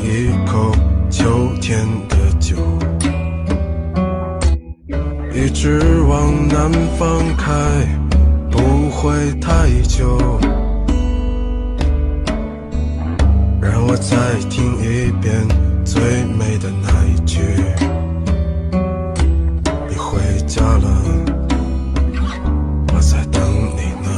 一口秋天的酒，一直往南方开，不会太久。让我再听一遍最美的那一句，你回家了，我在等你呢。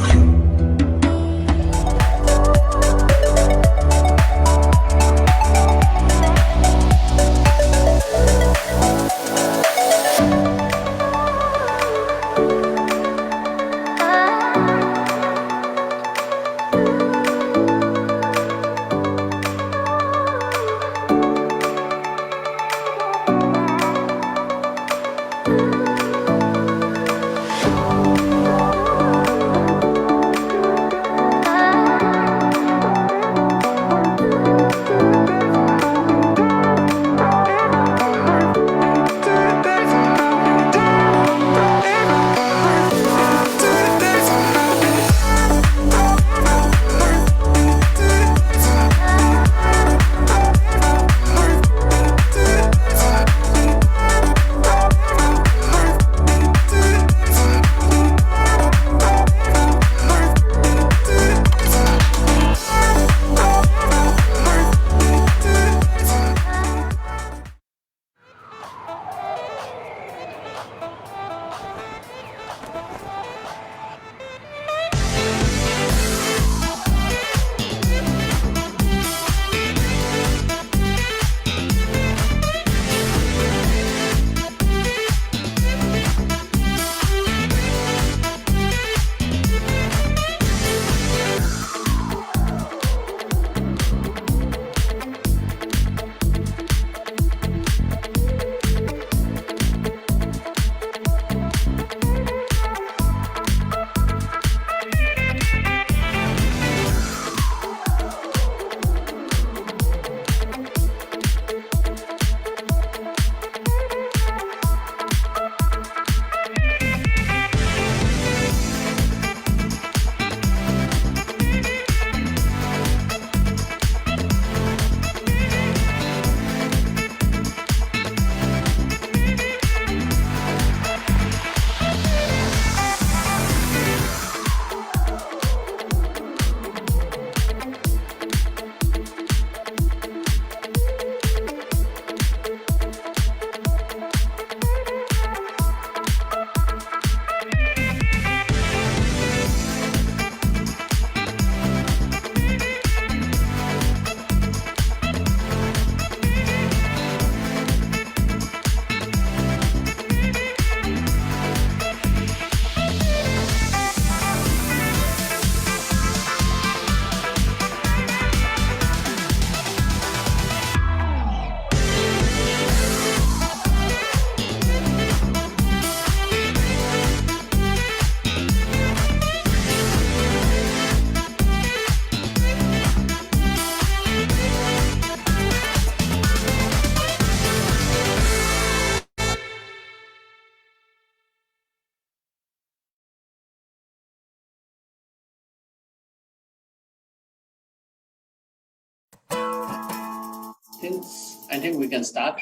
I think we can start.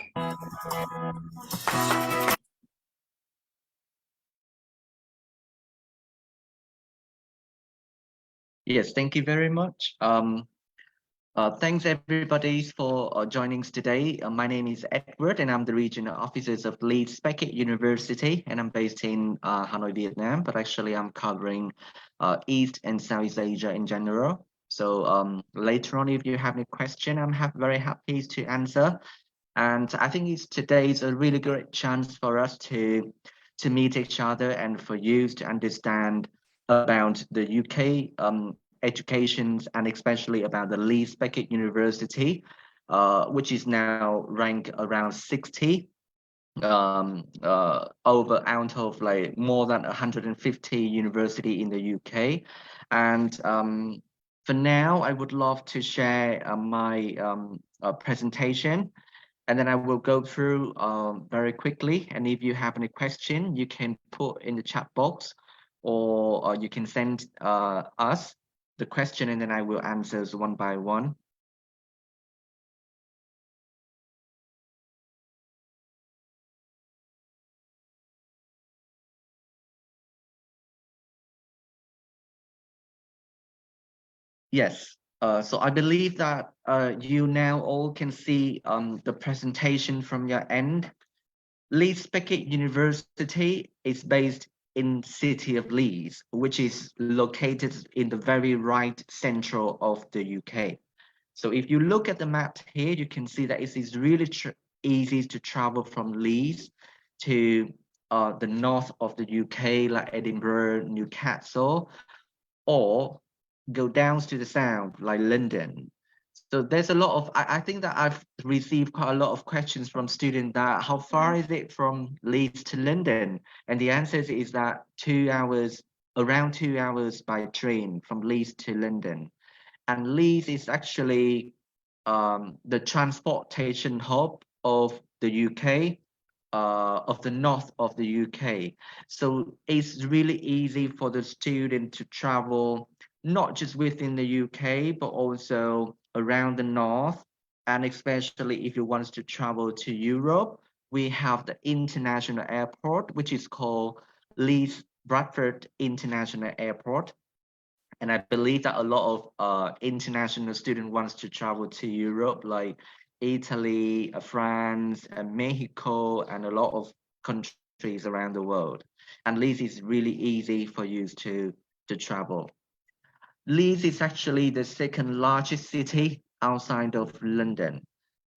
Yes, thank you very much. Thanks everybody for joining us today. My name is Edward and I'm the regional officer of Leeds Beckett University and I'm based in Hanoi, Vietnam, but actually I'm covering East and Southeast Asia in general. So later on, if you have any question, I'm very happy to answer. And I think today's a really great chance for us to meet each other and for you to understand about the UK educations and especially about the Leeds Beckett University, which is now ranked around 60 over out of like more than 150 university in the UK. And for now, I would love to share my presentation. And then I will go through very quickly. And if you have any question, you can put in the chat box or you can send us the question and then I will answer one by one. Yes. So I believe that you now all can see the presentation from your end. Leeds Beckett University is based in city of Leeds, which is located in the very right central of the UK. So if you look at the map here, you can see that it is really easy to travel from Leeds to the north of the UK, like Edinburgh, Newcastle, or go down to the south, like London. So there's a lot of, I think that I've received quite a lot of questions from students that how far is it from Leeds to London? And the answer is that 2 hours, around 2 hours by train from Leeds to London. And Leeds is actually the transportation hub of the UK, of the north of the UK. So it's really easy for the student to travel, not just within the UK, but also around the north. And especially if you want to travel to Europe, we have the international airport, which is called Leeds Bradford International Airport. And I believe that a lot of international students wants to travel to Europe, like Italy, France, and Mexico, and a lot of countries around the world. And Leeds is really easy for you to travel. Leeds is actually the second largest city outside of London.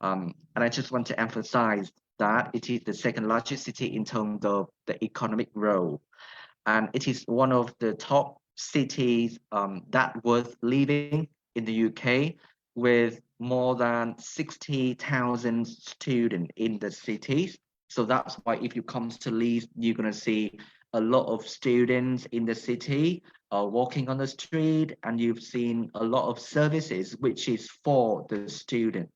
And I just want to emphasize that it is the second largest city in terms of the economic role. And it is one of the top cities that worth living in the UK, with more than 60,000 students in the cities. So that's why if you come to Leeds, you're going to see a lot of students in the city walking on the street, and you've seen a lot of services which is for the student.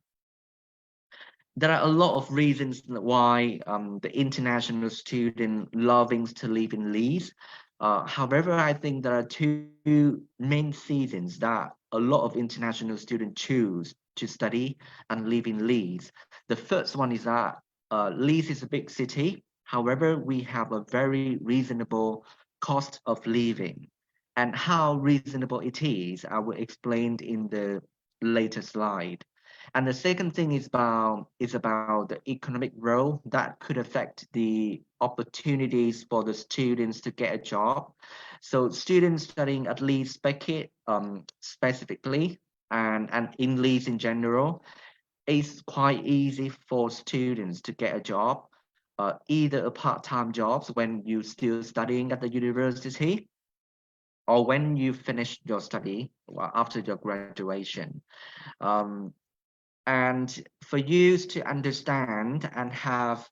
There are a lot of reasons why the international student loving to live in Leeds. However, I think there are two main reasons that a lot of international students choose to study and live in Leeds. The first one is that Leeds is a big city. However, we have a very reasonable cost of living. And how reasonable it is, I will explain in the later slide. And the second thing is about the economic role that could affect the opportunities for the students to get a job. So students studying at Leeds Beckett specifically and in Leeds in general, it's quite easy for students to get a job, either a part-time jobs when you're still studying at the university, or when you finish your study after your graduation. Um, and for you to understand and have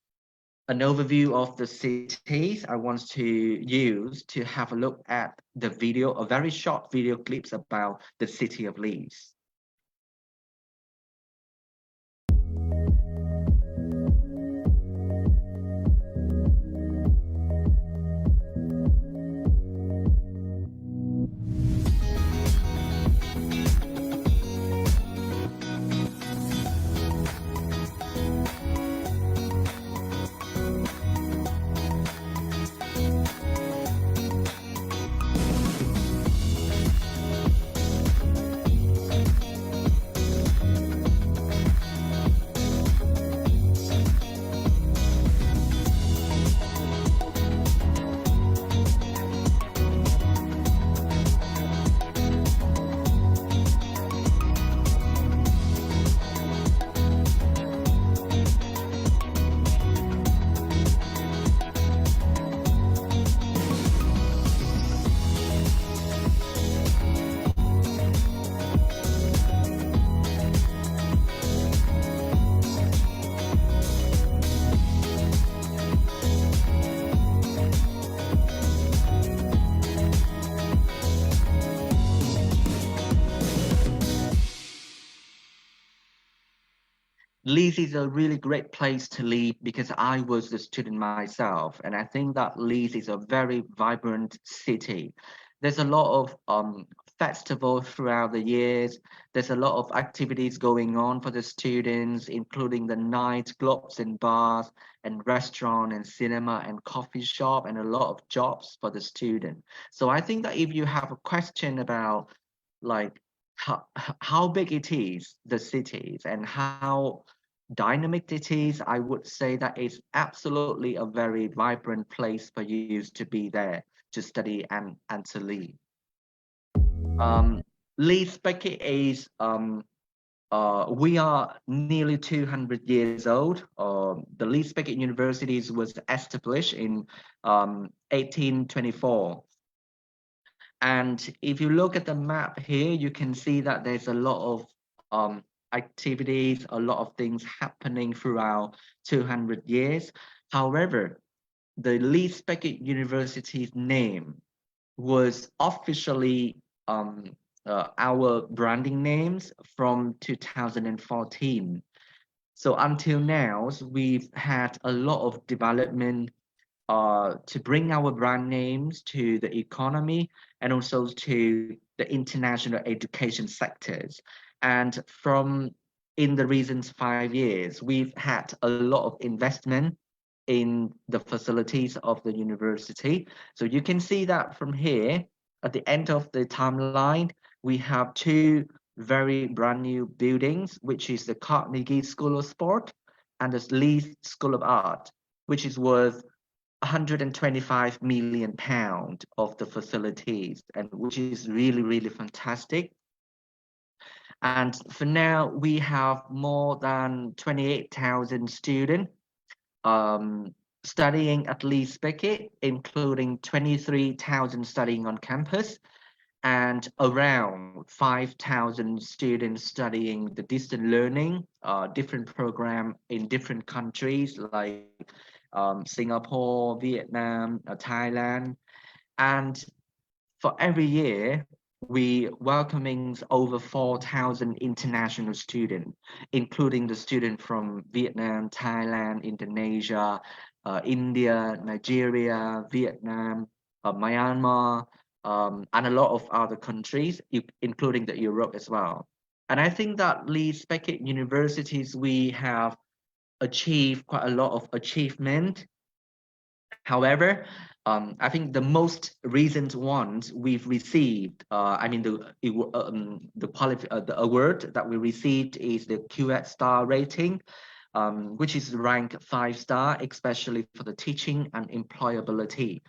an overview of the cities, I want to use to have a look at the video, a very short video clips about the city of Leeds. Leeds is a really great place to live because I was a student myself, and I think that Leeds is a very vibrant city. There's a lot of festivals throughout the years. There's a lot of activities going on for the students, including the night clubs and bars and restaurant and cinema and coffee shop, and a lot of jobs for the student. So I think that if you have a question about like how big it is, the cities, and how dynamic it is, I would say that it's absolutely a very vibrant place for you to be there to study and to live. Leeds Beckett is we are nearly 200 years old. The Leeds Beckett University was established in 1824. And if you look at the map here, you can see that there's a lot of activities, a lot of things happening throughout 200 years. However, the Leeds Beckett University's name was officially our branding names from 2014. So until now, we've had a lot of development to bring our brand names to the economy and also to the international education sectors. And from in the recent 5 years, we've had a lot of investment in the facilities of the university. So you can see that from here, at the end of the timeline, we have two very brand new buildings, which is the Carnegie School of Sport and the Leeds School of Art, which is worth 125 million pounds of the facilities, and which is really, really fantastic. And for now, we have more than 28,000 students studying at Leeds Beckett, including 23,000 studying on campus and around 5,000 students studying the distant learning, different program in different countries like Singapore, Vietnam, Thailand. And for every year, we welcoming over 4,000 international students, including the students from Vietnam, Thailand, Indonesia, India, Nigeria, Vietnam, Myanmar, and a lot of other countries, including the Europe as well. And I think that Leeds Beckett Universities, we have achieved quite a lot of achievement. However, I think the most recent ones we've received, I mean, the award that we received is the QS star rating, which is ranked 5-star, especially for the teaching and employability.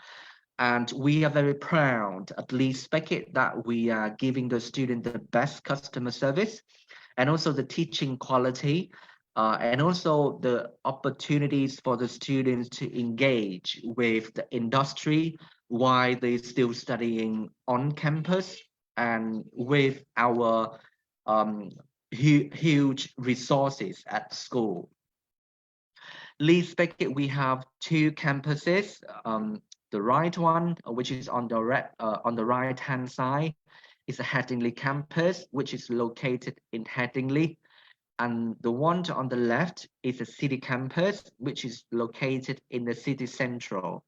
And we are very proud, at Leeds Beckett, that we are giving the student the best customer service and also the teaching quality, and also the opportunities for the students to engage with the industry while they're still studying on campus and with our huge resources at school. Leeds Beckett, we have two campuses. The right one, which is on the right-hand side, is a Headingley campus, which is located in Headingley. And the one on the left is a city campus, which is located in the city central.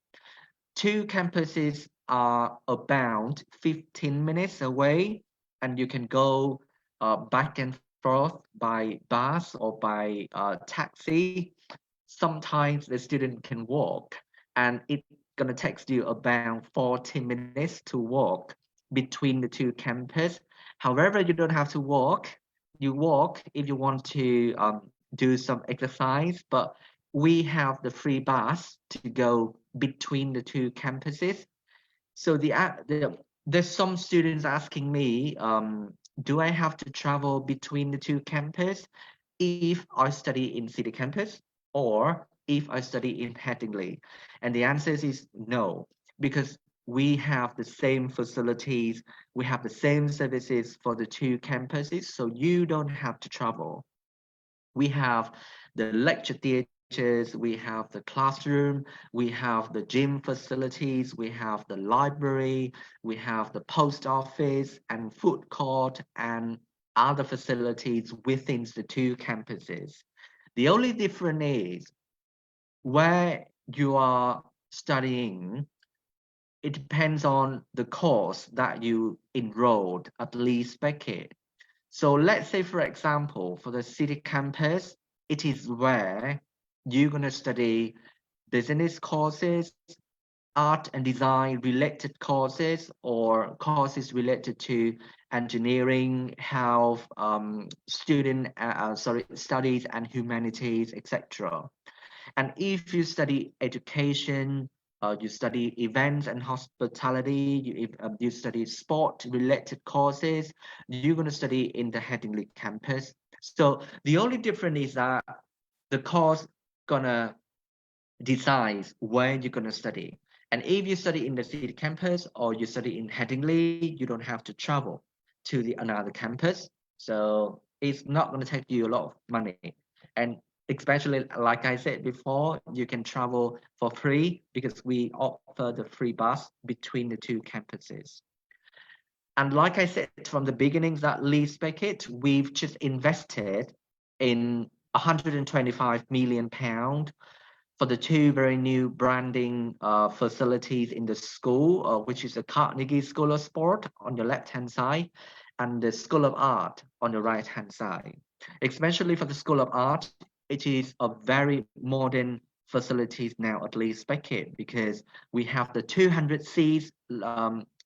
Two campuses are about 15 minutes away, and you can go back and forth by bus or by taxi. Sometimes the student can walk, and it's gonna take you about 40 minutes to walk between the two campuses. However, you don't have to walk. You walk if you want to do some exercise, but we have the free bus to go between the two campuses. So there's some students asking me, do I have to travel between the two campuses if I study in city campus or if I study in Headingley? And the answer is no, because we have the same facilities, we have the same services for the two campuses, so you don't have to travel. We have the lecture theaters, we have the classroom, we have the gym facilities, we have the library, we have the post office and food court and other facilities within the two campuses. The only difference is where you are studying, it depends on the course that you enrolled at Leeds Beckett. So let's say, for example, for the city campus, it is where you're going to study business courses, art and design related courses or courses related to engineering, health, studies and humanities, etc. And if you study education, you study events and hospitality, you study sport related courses, you're going to study in the Headingley campus. So the only difference is that the course gonna decides where you're going to study. And if you study in the city campus or you study in Headingley, you don't have to travel to the another campus. So it's not going to take you a lot of money. And especially, like I said before, you can travel for free because we offer the free bus between the two campuses. And like I said from the beginning, that Leeds Beckett, we've just invested in £125 million for the two very new branding facilities in the school, which is the Carnegie School of Sport on the left-hand side and the School of Art on the right-hand side. Especially for the School of Art, it is a very modern facilities now at Leeds Beckett because we have the 200 seats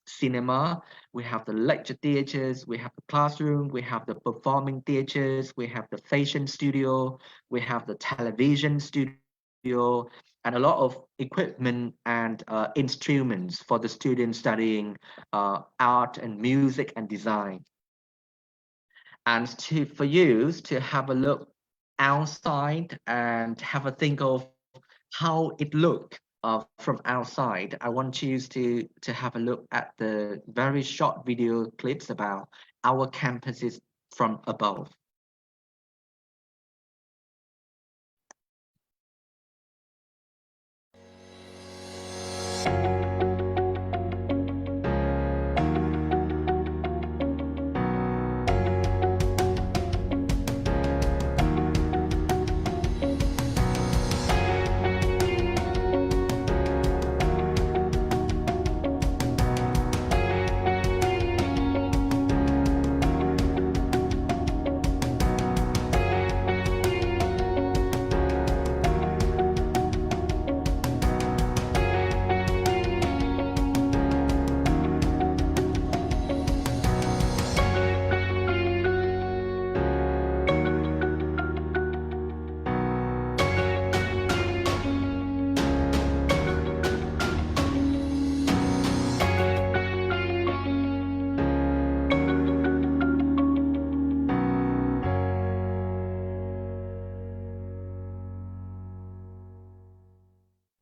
cinema, we have the lecture theatres, we have the classroom, we have the performing theatres, we have the fashion studio, we have the television studio, and a lot of equipment and instruments for the students studying art and music and design. And for you to have a look outside and have a think of how it looked from outside, I want you to have a look at the very short video clips about our campuses from above.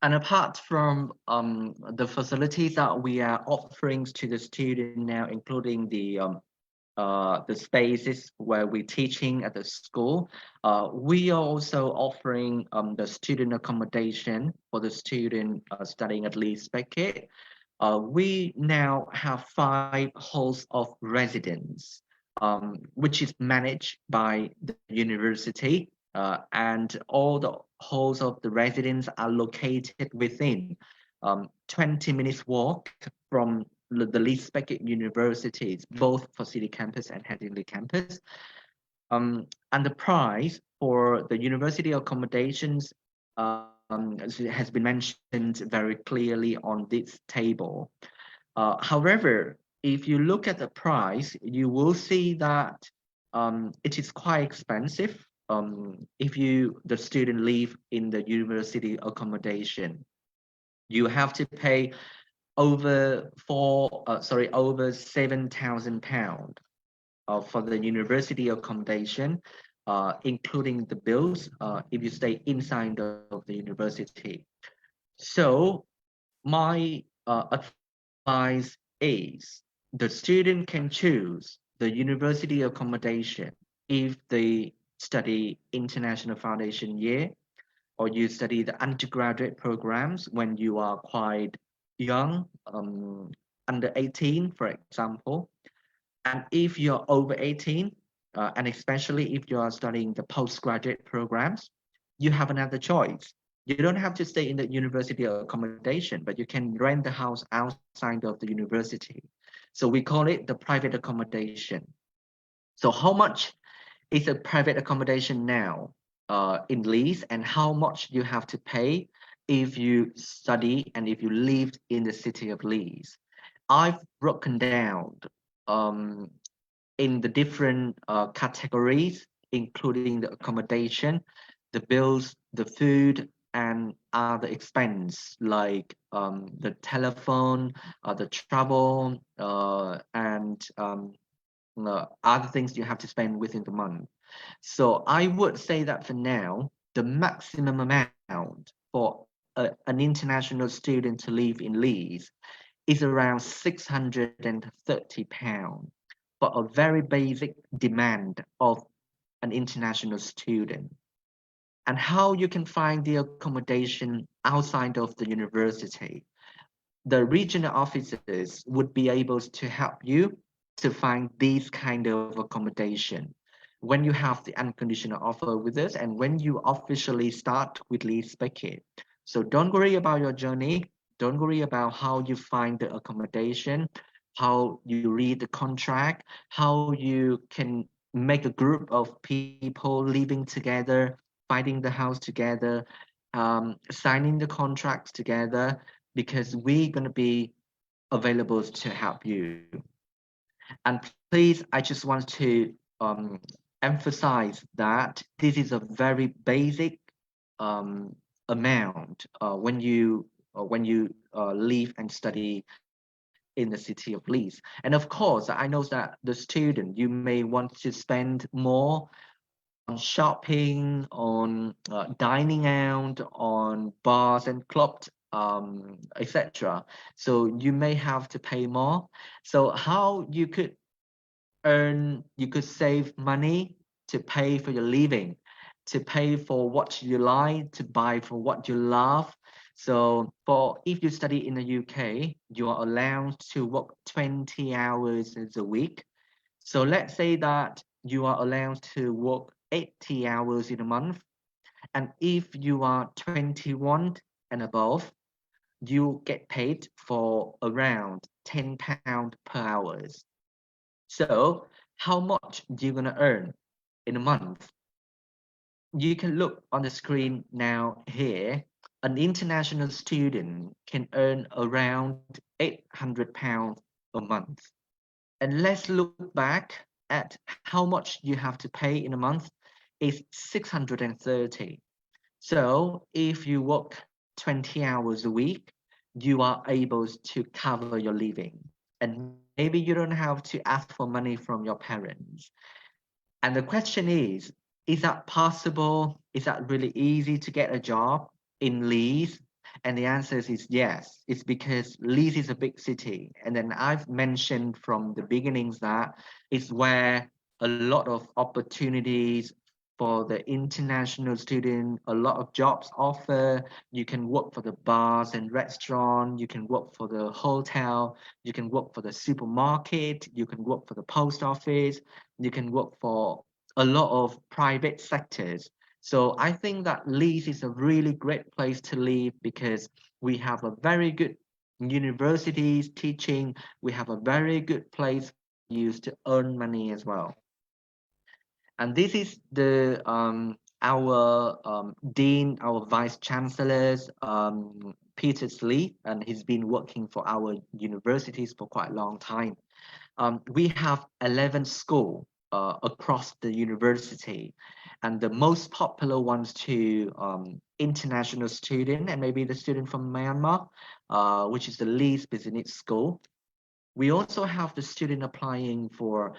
And apart from the facilities that we are offering to the student now, including the spaces where we're teaching at the school, we are also offering the student accommodation for the student studying at Leeds Beckett. We now have 5 halls of residence, which is managed by the university. And all the halls of the residence are located within 20 minutes walk from the Leeds Beckett University, both for City Campus and Headingley Campus. And the price for the university accommodations has been mentioned very clearly on this table. However, if you look at the price, you will see that it is quite expensive if the student live in the university accommodation. You have to pay over £7,000 for the university accommodation, including the bills if you stay inside of the university. So my advice is the student can choose the university accommodation if they study international foundation year, or you study the undergraduate programs when you are quite young, under 18, for example. And if you're over 18, and especially if you are studying the postgraduate programs, you have another choice. You don't have to stay in the university accommodation, but you can rent the house outside of the university. So we call it the private accommodation. So how much is a private accommodation now in Leeds, and how much you have to pay if you study and if you lived in the city of Leeds. I've broken down um, in the different categories, including the accommodation, the bills, the food, and other expense like the telephone, the travel, and other things you have to spend within the month. So I would say that for now, the maximum amount for an international student to live in Leeds is around £630 for a very basic demand of an international student. And how you can find the accommodation outside of the university. The regional officers would be able to help you to find these kind of accommodation when you have the unconditional offer with us and when you officially start with Leeds Beckett. So don't worry about your journey. Don't worry about how you find the accommodation, how you read the contract, how you can make a group of people living together, finding the house together, signing the contracts together, because we're going to be available to help you. And please, I just want to emphasize that this is a very basic amount when you live and study in the city of Leeds. And of course, I know that the student, you may want to spend more on shopping, on dining out, on bars and clubs, etc. So you may have to pay more. So how you could save money to pay for your living, to pay for what you like, to buy for what you love. So for if you study in the UK, you are allowed to work 20 hours a week. So let's say that you are allowed to work 80 hours in a month. And if you are 21 and above, you get paid for around £10 per hour. So how much do you gonna earn in a month? You can look on the screen now here. An international student can earn around £800 a month. And let's look back at how much you have to pay in a month is 630. So if you work 20 hours a week, you are able to cover your living. And maybe you don't have to ask for money from your parents. And the question is that possible? Is that really easy to get a job in Leeds? And the answer is yes. It's because Leeds is a big city. And then I've mentioned from the beginnings that it's where a lot of opportunities for the international student, a lot of jobs offer. You can work for the bars and restaurant, you can work for the hotel, you can work for the supermarket, you can work for the post office, you can work for a lot of private sectors. So I think that Leeds is a really great place to live because we have a very good universities teaching, we have a very good place used to earn money as well. And this is the our dean, our vice chancellors, Peter Lee, and he's been working for our universities for quite a long time. We have 11 schools across the university, and the most popular ones to international student and maybe the student from Myanmar, which is the Leeds Business School. We also have the student applying for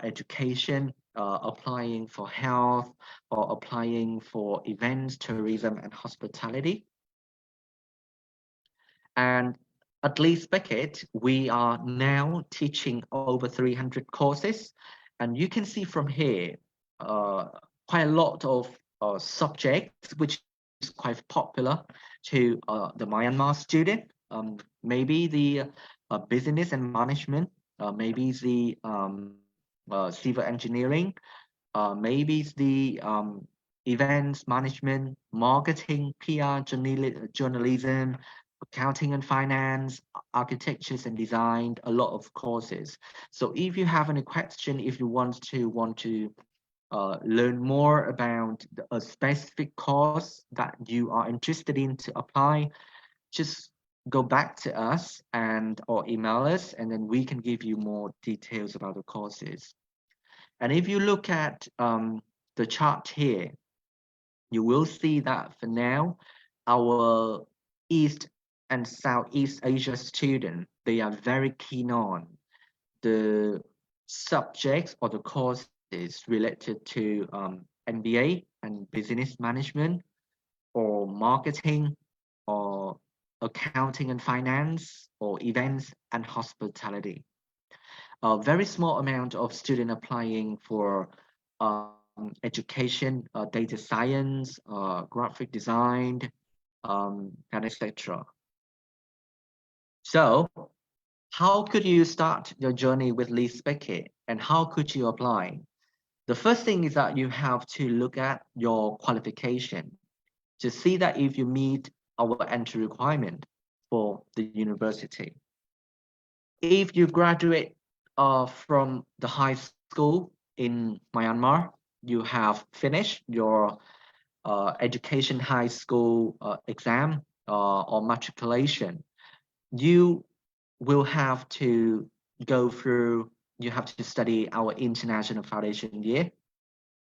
education, applying for health, or applying for events, tourism, and hospitality. And at Leeds Beckett, we are now teaching over 300 courses. And you can see from here quite a lot of subjects, which is quite popular to the Myanmar student. Maybe the business and management, maybe the civil engineering, maybe the events management, marketing, PR, journalism, accounting and finance, architectures and design, a lot of courses. So if you have any question, if you want to learn more about a specific course that you are interested in to apply, just go back to us and or email us, and then we can give you more details about the courses. And if you look at the chart here, you will see that for now, our East and Southeast Asia students, they are very keen on the subjects or the courses related to MBA and business management, or marketing, or accounting and finance, or events and hospitality. A very small amount of students applying for education, data science, graphic design, and etc. So how could you start your journey with Leeds Beckett, and how could you apply? The first thing is that you have to look at your qualification to see that if you meet our entry requirement for the university. If you graduate from the high school in Myanmar, you have finished your education high school exam or matriculation, you will have to go through, you have to study our international foundation year,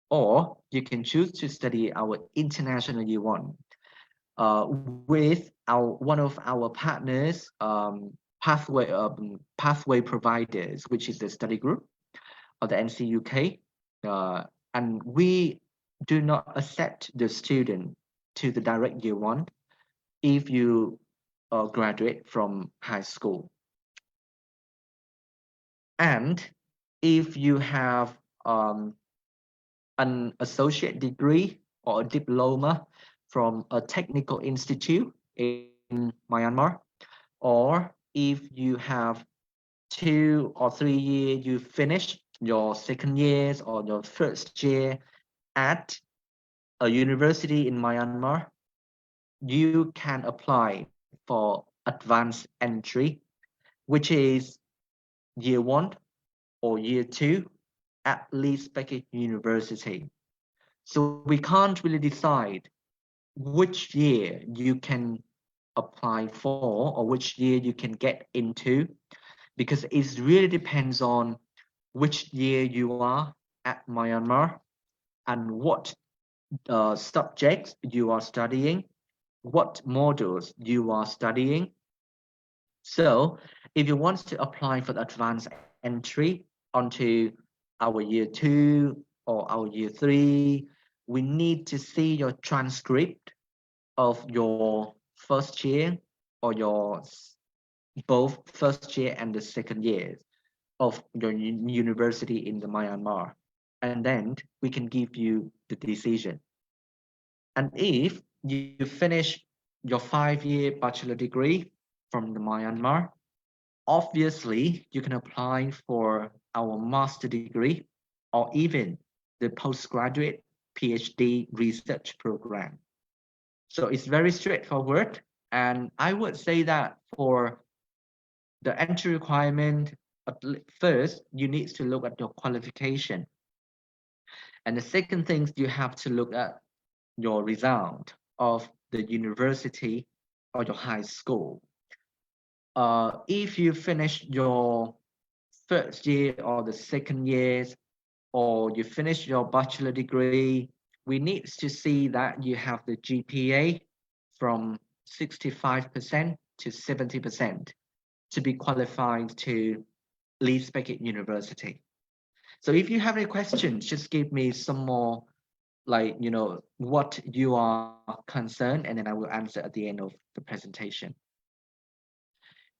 or you can choose to study our international year one with one of our partners, pathway providers, which is the study group of the NCUK, and we do not accept the student to the direct year one if you graduate from high school. And if you have an associate degree or a diploma from a technical institute in Myanmar, or if you have 2 or 3 years, you finish your second years or your first year at a university in Myanmar, you can apply for advanced entry, which is year 1 or year 2 at Leeds Beckett University. So we can't really decide which year you can apply for or which year you can get into, because it really depends on which year you are at Myanmar and what subjects you are studying, what modules you are studying. So if you want to apply for the advanced entry onto our year 2 or our year 3, we need to see your transcript of your first year or your both first year and the second year of your university in the Myanmar, and then we can give you the decision. And if you finish your 5-year bachelor degree from the Myanmar, obviously you can apply for our master degree or even the postgraduate PhD research program. So it's very straightforward, and I would say that for the entry requirement, first you need to look at your qualification, and the second thing you have to look at your result of the university or your high school. If you finish your first year or the second years, or you finish your bachelor degree, we need to see that you have the GPA from 65% to 70% to be qualified to Leeds Beckett University. So if you have any questions, just give me some more, like, what you are concerned, and then I will answer at the end of the presentation.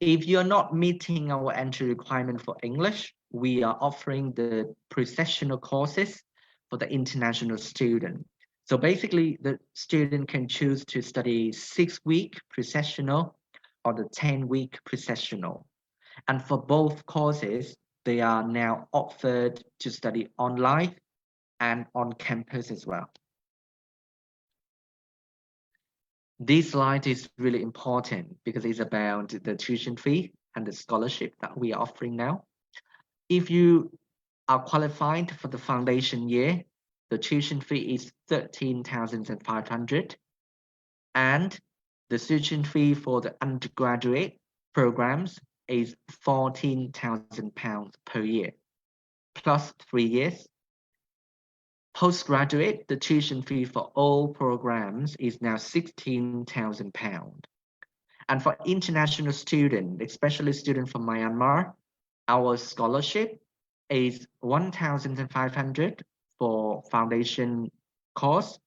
If you're not meeting our entry requirement for English, we are offering the pre-sessional courses for the international student. So basically, the student can choose to study 6-week pre-sessional or the 10-week pre-sessional. And for both courses, they are now offered to study online and on campus as well. This slide is really important because it's about the tuition fee and the scholarship that we are offering now. If you are qualified for the foundation year, the tuition fee is 13,500, and the tuition fee for the undergraduate programs is £14,000 per year, plus 3 years. Postgraduate, the tuition fee for all programs is now £16,000. And for international students, especially students from Myanmar, our scholarship is 1,500 for foundation course,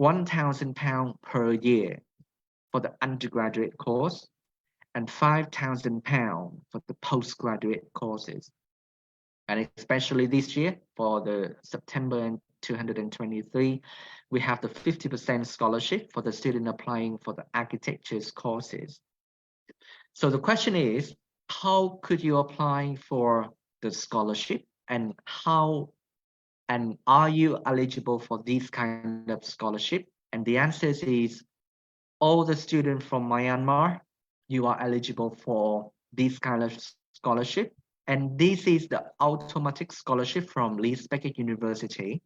£1,000 per year for the undergraduate course, and £5,000 for the postgraduate courses. And especially this year, for the September 2023, we have the 50% scholarship for the student applying for the architecture's courses. So the question is, how could you apply for the scholarship, and are you eligible for this kind of scholarship? And the answer is, all the students from Myanmar, you are eligible for this kind of scholarship. And this is the automatic scholarship from Leeds Beckett University.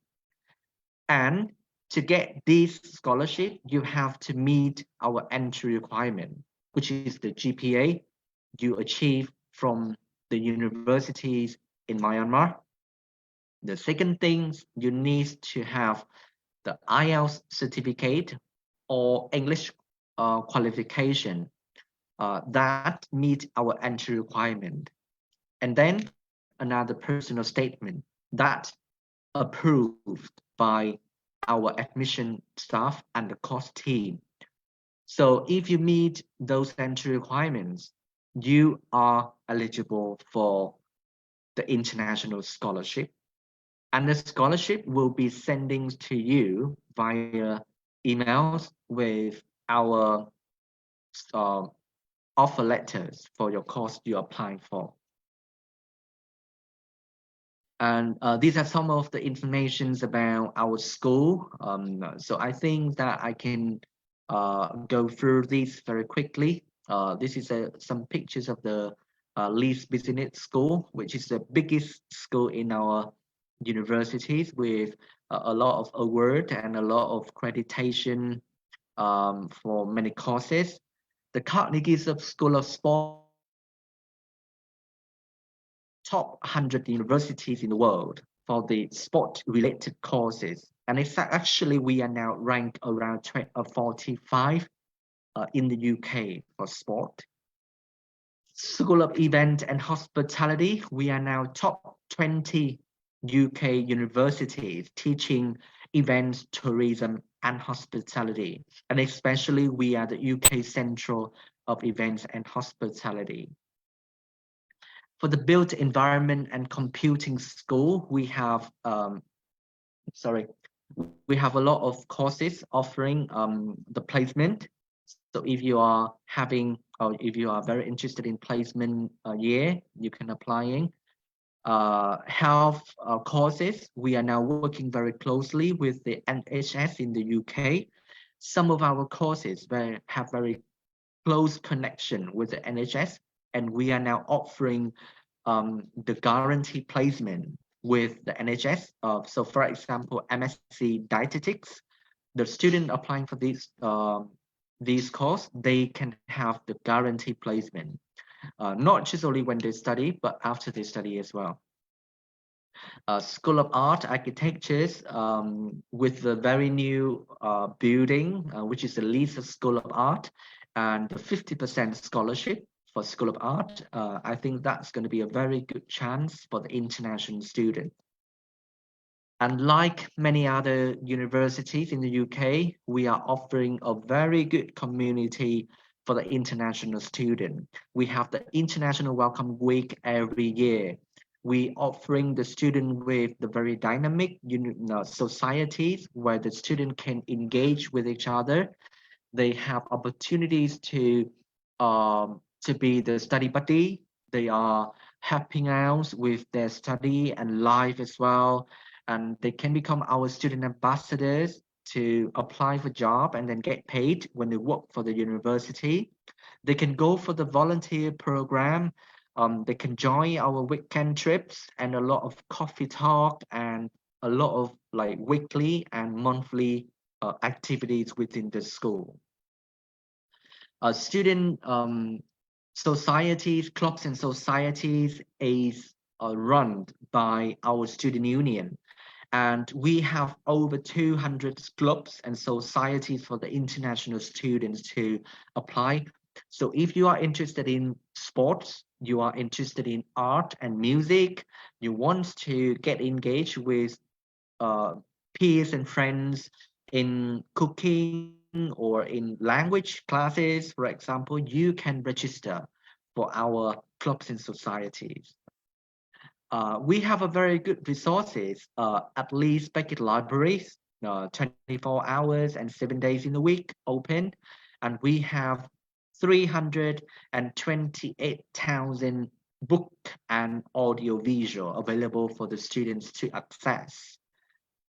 And to get this scholarship, you have to meet our entry requirement, which is the GPA you achieve from the universities in Myanmar. The second thing, you need to have the IELTS certificate or English qualification that meet our entry requirement. And then another personal statement that approved by our admission staff and the course team. So if you meet those entry requirements, you are eligible for the international scholarship. And the scholarship will be sending to you via emails with our offer letters for your course you're applying for. And these are some of the informations about our school. So I think that I can go through these very quickly. This is some pictures of the Leeds Business School, which is the biggest school in our universities, with a lot of award and a lot of accreditation for many courses. The Carnegie School of Sport, top 100 universities in the world for the sport-related courses. And it's actually, we are now ranked around 45 in the UK for sport. School of Event and Hospitality, we are now top 20 UK universities teaching events, tourism, and hospitality. And especially, we are the UK Central of Events and Hospitality. For the Built Environment and Computing School, we have we have a lot of courses offering the placement. So if you are having, or if you are very interested in placement year, you can apply. Health courses, we are now working very closely with the NHS in the UK. Some of our courses have very close connection with the NHS, and we are now offering the guaranteed placement with the NHS. So for example, MSc Dietetics, the student applying for this course, they can have the guaranteed placement, not just only when they study, but after they study as well. School of Art, Architectures, with the very new building, which is the Leeds School of Art, and the 50% scholarship for School of Art. I think that's going to be a very good chance for the international student. And like many other universities in the UK, we are offering a very good community for the international student. We have the International Welcome Week every year. We offering the student with the very dynamic societies where the student can engage with each other. They have opportunities to be the study buddy. They are helping out with their study and life as well. And they can become our student ambassadors to apply for job and then get paid when they work for the university. They can go for the volunteer program. They can join our weekend trips and a lot of coffee talk and a lot of like weekly and monthly activities within the school. Student societies, clubs and societies is run by our student union. And we have over 200 clubs and societies for the international students to apply. So if you are interested in sports, you are interested in art and music, you want to get engaged with peers and friends in cooking or in language classes, for example, you can register for our clubs and societies. We have a very good resources at Leeds Beckett libraries, 24 hours and 7 days in a week open, and we have 328,000 book and audio visual available for the students to access.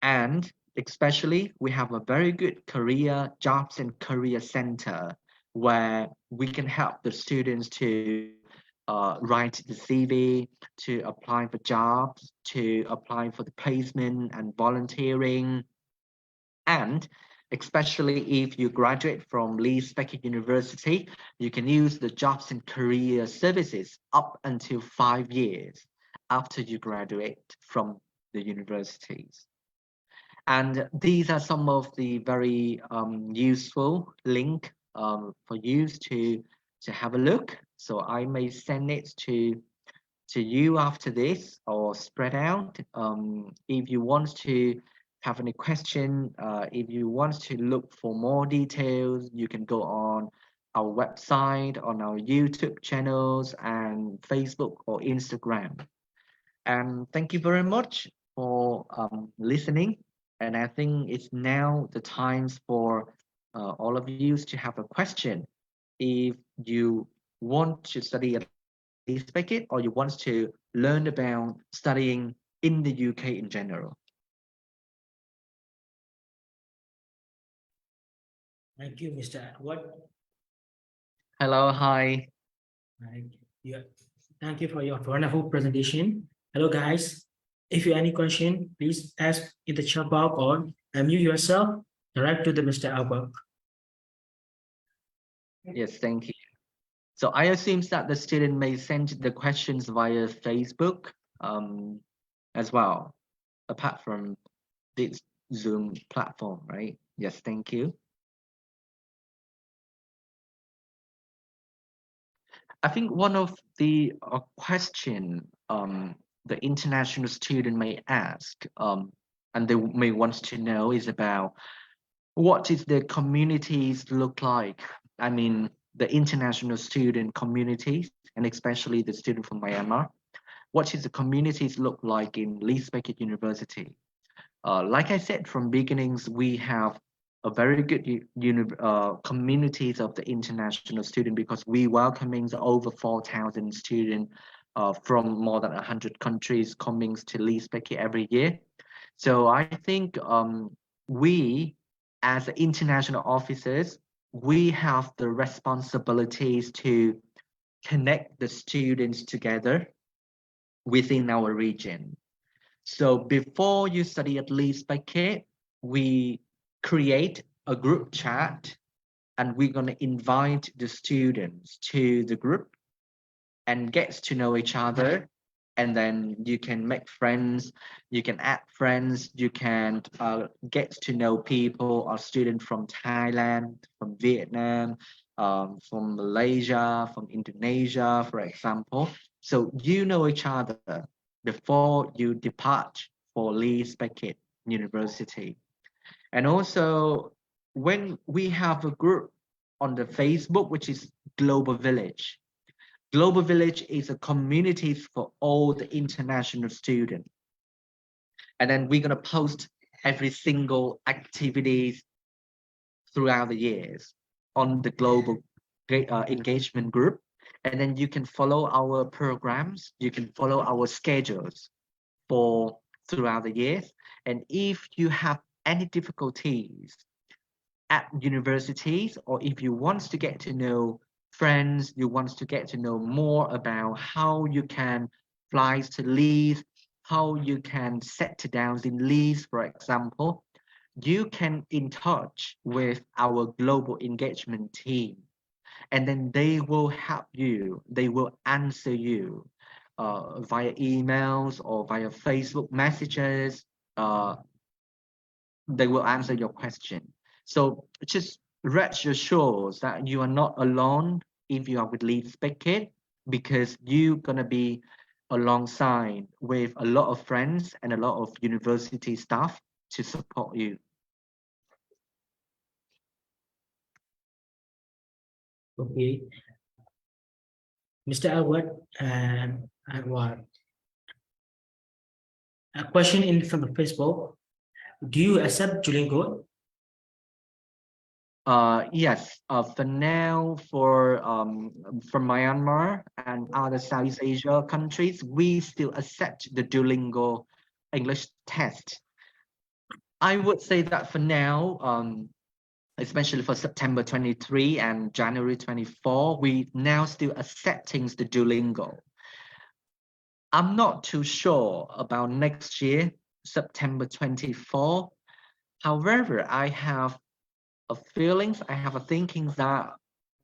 And especially, we have a very good career jobs and career center where we can help the students to write the CV, to apply for jobs, to apply for the placement and volunteering. And especially if you graduate from Leeds Beckett University, you can use the jobs and career services up until 5 years after you graduate from the universities. And these are some of the very useful link for you to have a look. So I may send it to you after this or spread out. If you want to have any question, if you want to look for more details, you can go on our website, on our YouTube channels and Facebook or Instagram. And thank you very much for listening. And I think it's now the times for all of you to have a question. If you want to study at Leeds Beckett or you want to learn about studying in the UK in general. Thank you, Mr. Edward. Hello, hi. Thank you for your wonderful presentation. Hello, guys. If you have any question, please ask in the chat box or unmute yourself. Direct to the Mr. Albert. Yes, thank you. So I assume that the student may send the questions via Facebook as well, apart from this Zoom platform, right? Yes, thank you. I think one of the question the international student may ask and they may want to know is about what is the communities look like? I mean, the international student communities, and especially the student from Myanmar. What is the communities look like in Leeds Beckett University? Like I said from beginnings, we have a very good communities of the international student because we welcoming over 4,000 students from more than 100 countries coming to Leeds Beckett every year. So I think we as international officers, we have the responsibilities to connect the students together within our region. So before you study at Leeds Beckett, we create a group chat and we're going to invite the students to the group and get to know each other. And then you can make friends, you can add friends, you can get to know people or students from Thailand, from Vietnam, from Malaysia, from Indonesia, for example. So you know each other before you depart for Leeds Beckett University. And also when we have a group on the Facebook, which is Global Village. Global Village is a community for all the international students. And then we're going to post every single activities throughout the years on the global engagement group. And then you can follow our programs, you can follow our schedules for throughout the years. And if you have any difficulties at universities, or if you want to get to know friends, you want to get to know more about how you can fly to Leeds, how you can settle down in Leeds, for example, you can in touch with our global engagement team, and then they will help you, they will answer you via emails or via Facebook messages. They will answer your question. So just rest assured that you are not alone if you are with Leeds Beckett, because you're gonna be alongside with a lot of friends and a lot of university staff to support you. Okay, Mr. Albert, what a question in from the Facebook. Do you accept Duolingo? Yes, for now, from Myanmar and other Southeast Asia countries, we still accept the Duolingo English test. I would say that for now, especially for September 23 and January 24, we now still accepting the Duolingo. I'm not too sure about next year, September 24. However, I have a feelings, I have a thinking that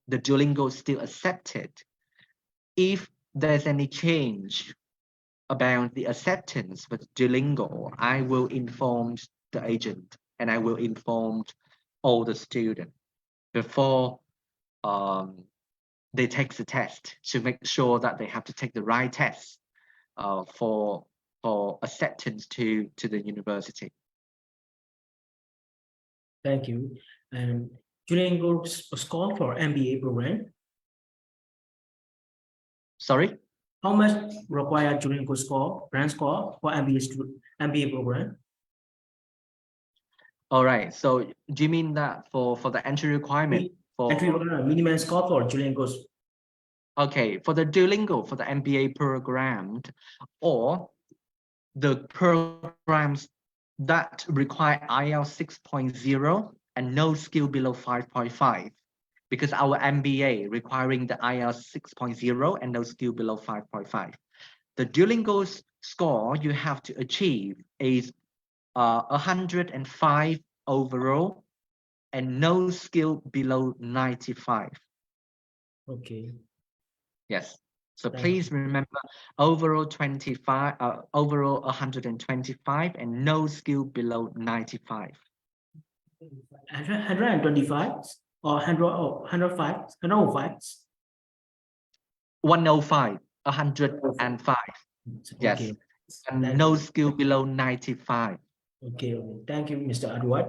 the Duolingo is still accepted. If there's any change about the acceptance with Duolingo, I will inform the agent and I will inform all the students before they take the test to make sure that they have to take the right test for acceptance to the university. Thank you. And Duolingo score for MBA program? Sorry? How much required Duolingo score, brand score for MBA program? All right. So do you mean that for the entry requirement? Entry requirement, minimum score for Duolingo. Okay, for the Duolingo, for the MBA program, or the programs that require IELTS 6.0 and no skill below 5.5, because our MBA requiring the IELTS 6.0 and no skill below 5.5. The Duolingo score you have to achieve is 105 overall and no skill below 95. Okay. Yes. So please remember overall 25, overall 125 and no skill below 95. 125 or 105? 105, 105. Yes. Okay. And no skill below 95. Okay. Thank you, Mr. Edward.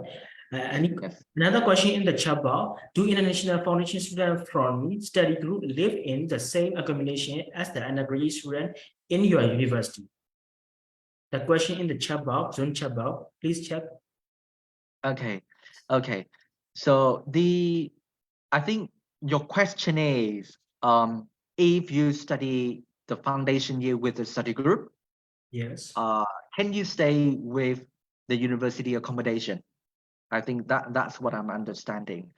Yes. Another question in the chat box: do international foundation students from study group live in the same accommodation as the undergraduate student in your university? The question in the chat box, Zoom chat box, please check. Okay. Okay. So I think your question is, if you study the foundation year with the study group, Yes. can you stay with the university accommodation? I think that's what I'm understanding.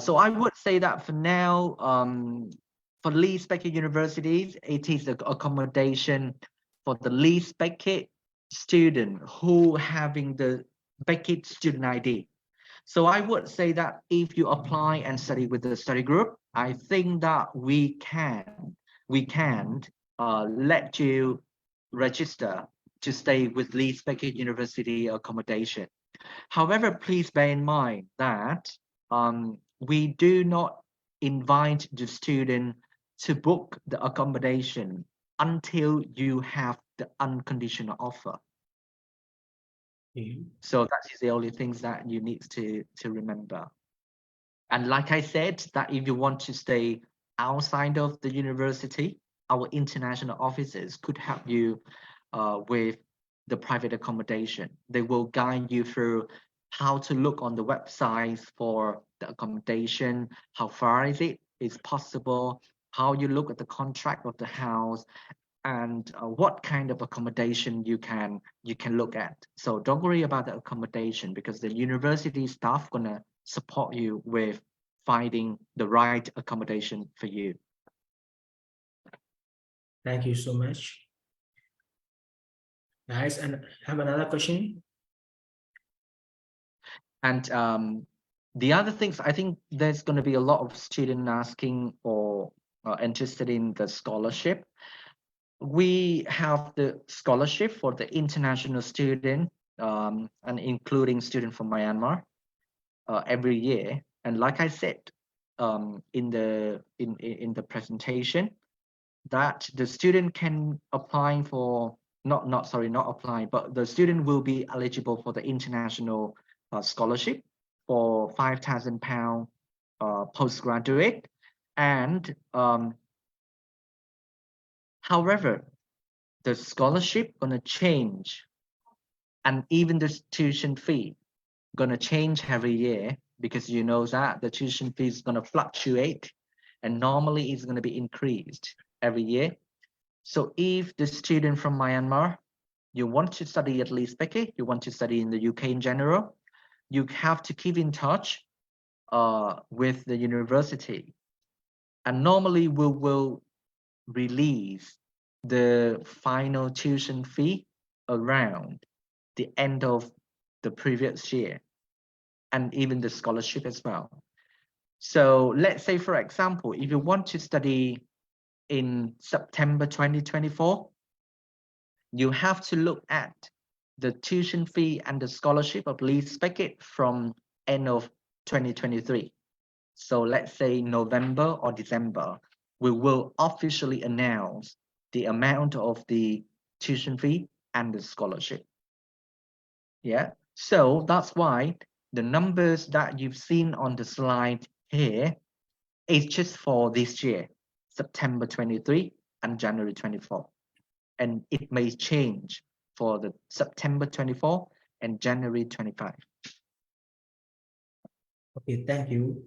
So I would say that for now, for Leeds Beckett Universities, it is the accommodation for the Leeds Beckett student who having the Beckett student ID. So I would say that if you apply and study with the study group, I think that we can let you register to stay with Leeds Beckett University accommodation. However, please bear in mind that we do not invite the student to book the accommodation until you have the unconditional offer. So that is the only things that you need to remember. And like I said, that if you want to stay outside of the university, our international officers could help you with the private accommodation. They will guide you through how to look on the websites for the accommodation, how far is possible, how you look at the contract of the house, and what kind of accommodation you can look at. So don't worry about the accommodation, because the university staff gonna support you with finding the right accommodation for you. Thank you so much. Nice. And have another question. And the other things, I think there's going to be a lot of students asking or interested in the scholarship. We have the scholarship for the international student and including student from Myanmar every year. And like I said in the presentation, that the student can apply for not apply, but the student will be eligible for the international scholarship for £5,000 postgraduate. And however, the scholarship gonna change, and even the tuition fee gonna change every year, because you know that the tuition fee is gonna fluctuate, and normally it's gonna be increased every year. So if the student from Myanmar, you want to study at Leeds Beckett, you want to study in the UK in general, you have to keep in touch with the university. And normally we will release the final tuition fee around the end of the previous year, and even the scholarship as well. So let's say, for example, if you want to study in September 2024, you have to look at the tuition fee and the scholarship of Leeds Beckett from end of 2023. So let's say November or December, we will officially announce the amount of the tuition fee and the scholarship. Yeah, so that's why the numbers that you've seen on the slide here is just for this year, September 23 and January 24. And it may change for the September 24 and January 25. Okay, thank you.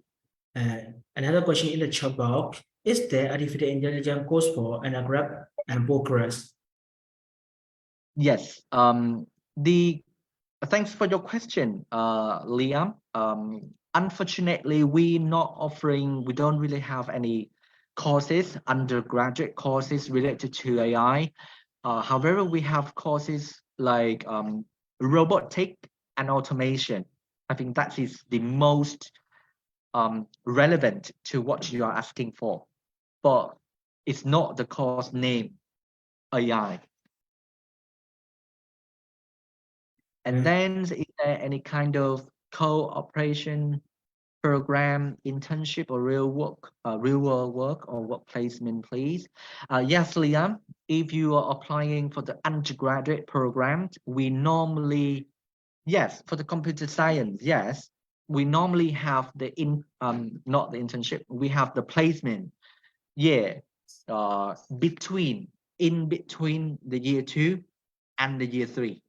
Another question in the chat box: is there artificial intelligence course for undergrad and postgraduate? Yes. Thanks for your question, Liam. Unfortunately, we don't really have any courses, undergraduate courses related to AI. However, we have courses like robotic and automation. I think that is the most relevant to what you are asking for, but it's not the course name AI. And then, is there any kind of cooperation program, internship, or real world work or work placement, please? Yes, Liam. If you are applying for the undergraduate program, we normally, yes, for the computer science, yes, we normally have the not the internship, we have the placement. Yeah, in between the year 2 and the year 3.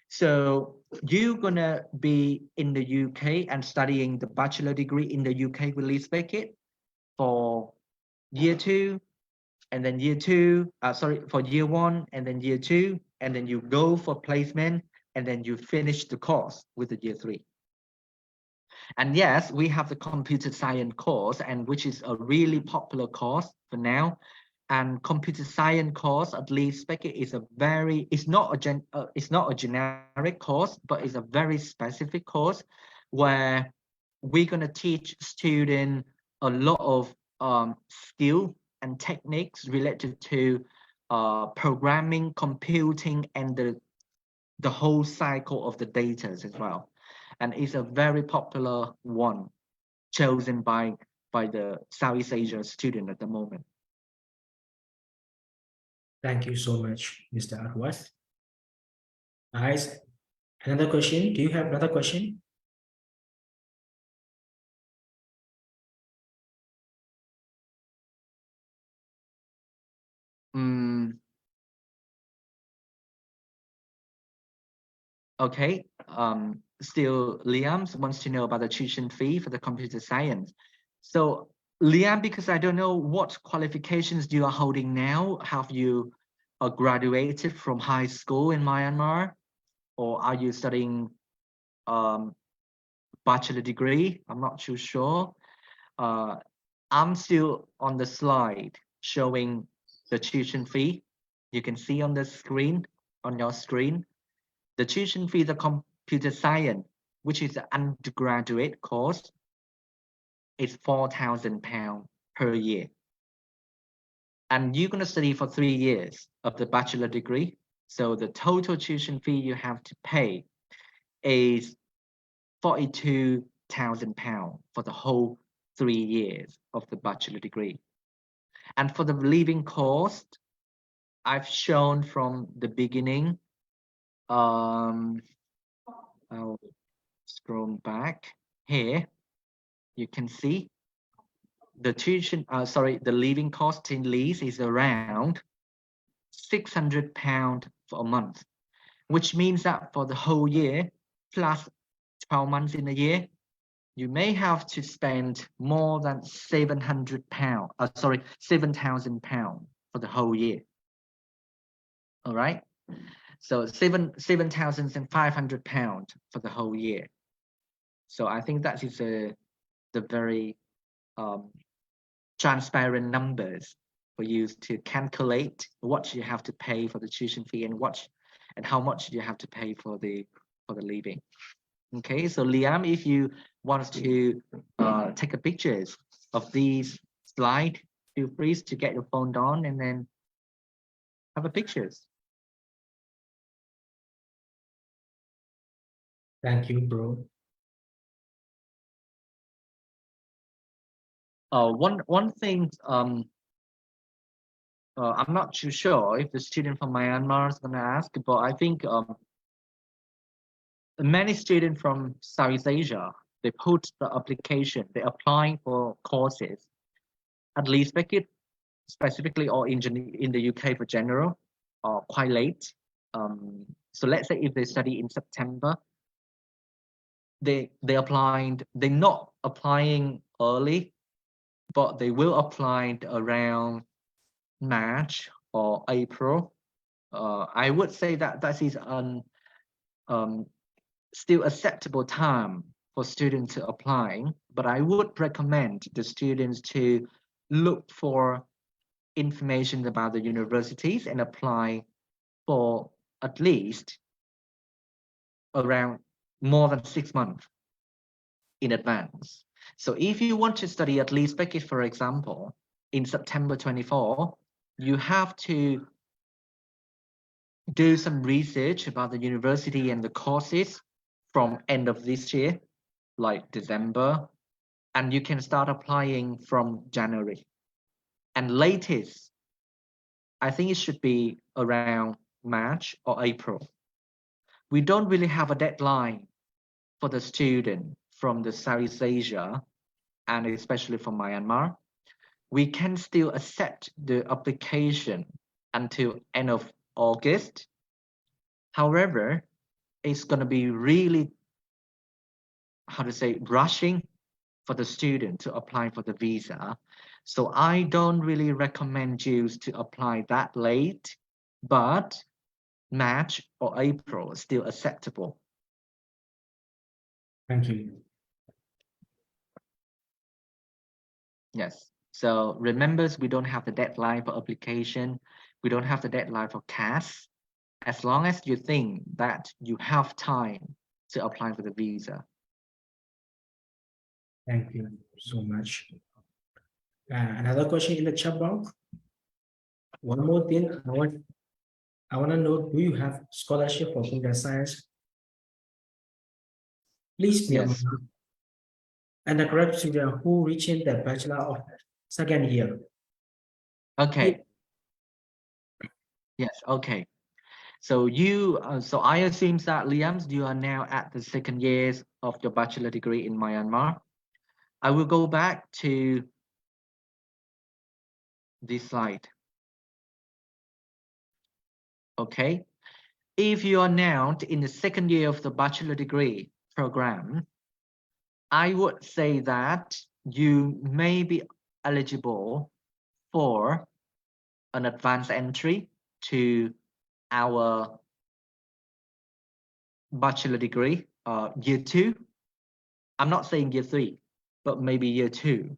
So you're gonna be in the UK and studying the bachelor degree in the UK with Leeds Beckett for year 2, and then for year 1 and then year 2, and then you go for placement, and then you finish the course with the year 3. And yes, we have the computer science course, and which is a really popular course for now. And computer science course at Leeds Beckett is it's not a generic course, but it's a very specific course where we're going to teach students a lot of skill and techniques related to programming, computing, and the whole cycle of the data as well. And it's a very popular one chosen by the Southeast Asia student at the moment. Thank you so much, Mr. Arwas. Nice. Another question. Do you have another question? Okay. Still, Liam wants to know about the tuition fee for the computer science. So, Liam, because I don't know what qualifications you are holding now. Have you graduated from high school in Myanmar, or are you studying bachelor degree? I'm not too sure. I'm still on the slide showing the tuition fee. You can see on the screen on your screen. The tuition fee, the computer science, which is an undergraduate course, is £4,000 per year. And you're going to study for 3 years of the bachelor degree. So the total tuition fee you have to pay is £42,000 for the whole 3 years of the bachelor degree. And for the living cost, I've shown from the beginning. I'll scroll back here. You can see the tuition, the living cost in Leeds is around £600 for a month, which means that for the whole year, plus 12 months in a year, you may have to spend more than £7,000 for the whole year. All right, so £7,500 for the whole year. So I think that is the very transparent numbers for you to calculate what you have to pay for the tuition fee and how much you have to pay for the living. Okay, so Liam, if you want to take a pictures of these slides, feel free to get your phone on and then have a pictures. Thank you, bro. One thing, I'm not too sure if the student from Myanmar is going to ask, but I think many students from Southeast Asia, they put the application, they're applying for courses at Leeds Beckett specifically, or in the UK for general, quite late. So let's say if they study in September, they're not applying early, but they will apply around March or April. I would say that is still acceptable time for students to apply, but I would recommend the students to look for information about the universities and apply for at least around more than 6 months in advance. So if you want to study at Leeds Beckett, for example, in September 24, you have to do some research about the university and the courses from end of this year, like December, and you can start applying from January. And latest, I think it should be around March or April. We don't really have a deadline for the student from the Southeast Asia, and especially from Myanmar. We can still accept the application until end of August. However, it's going to be really, rushing for the student to apply for the visa. So I don't really recommend you to apply that late, but March or April is still acceptable. Thank you. Yes. So remember, we don't have the deadline for application. We don't have the deadline for CAS. As long as you think that you have time to apply for the visa. Thank you so much. Another question in the chat box. One more thing, I want to know, do you have scholarship for computer science? Please be Yes. and the correct student who reaching the bachelor of second year. Okay. Yes. Okay. So you, so I assume that Liam, you are now at the second years of your bachelor degree in Myanmar. I will go back to this slide. Okay. If you are now in the second year of the bachelor degree program, I would say that you may be eligible for an advanced entry to our bachelor degree, year 2. I'm not saying year 3, but maybe year 2.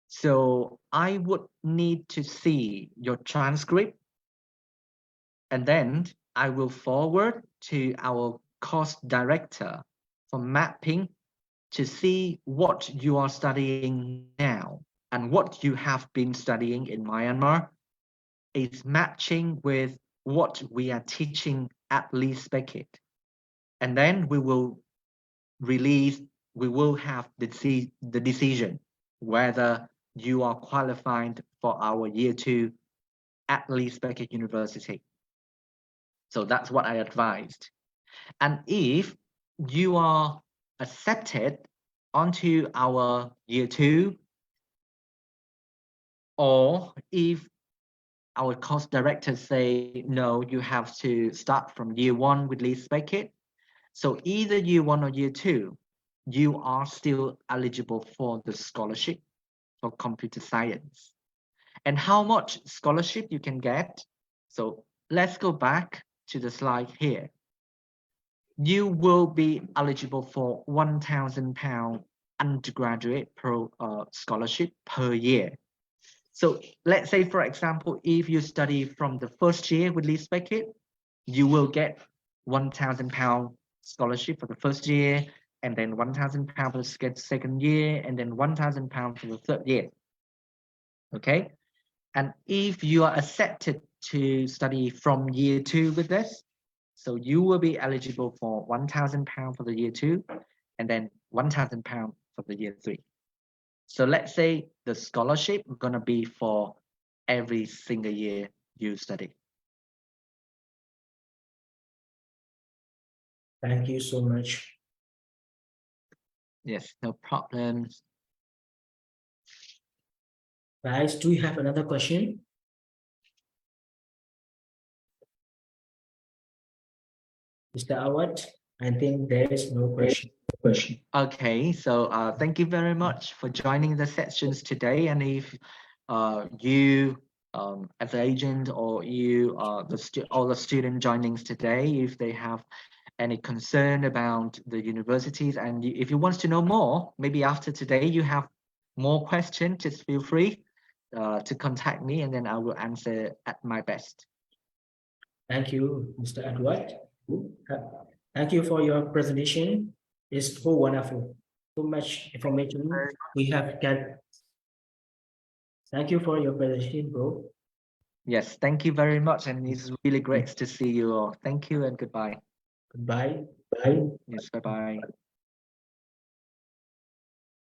So I would need to see your transcript, and then I will forward to our course director for mapping to see what you are studying now and what you have been studying in Myanmar is matching with what we are teaching at Leeds Beckett. And then we will have the decision whether you are qualified for our year 2 at Leeds Beckett University. So that's what I advised. And if you are accepted onto our year 2, or if our course directors say, no, you have to start from year 1 with Leeds Beckett. So either year 1 or year 2, you are still eligible for the scholarship for computer science. And how much scholarship you can get? So let's go back to the slide here. You will be eligible for £1,000 undergraduate scholarship per year. So let's say, for example, if you study from the first year with Leeds Beckett, you will get £1,000 scholarship for the first year, and then £1,000 for the second year, and then £1,000 for the third year. Okay, and if you are accepted to study from year 2 with this, so you will be eligible for £1,000 for the year 2, and then £1,000 for the year 3. So let's say the scholarship is gonna be for every single year you study. Thank you so much. Yes, no problems. Guys, do you have another question? Mr. Awad, I think there is no question. Okay, so thank you very much for joining the sessions today. And if you as an agent or you all the student joinings today, if they have any concern about the universities, and if you want to know more, maybe after today you have more questions, just feel free to contact me, and then I will answer at my best. Thank you, Mr. Edward. Thank you for your presentation. It's so wonderful. So much information we have got. Thank you for your presentation, bro. Yes, thank you very much, and it's really great to see you all. Thank you and goodbye. Goodbye. Bye. Yes, bye-bye.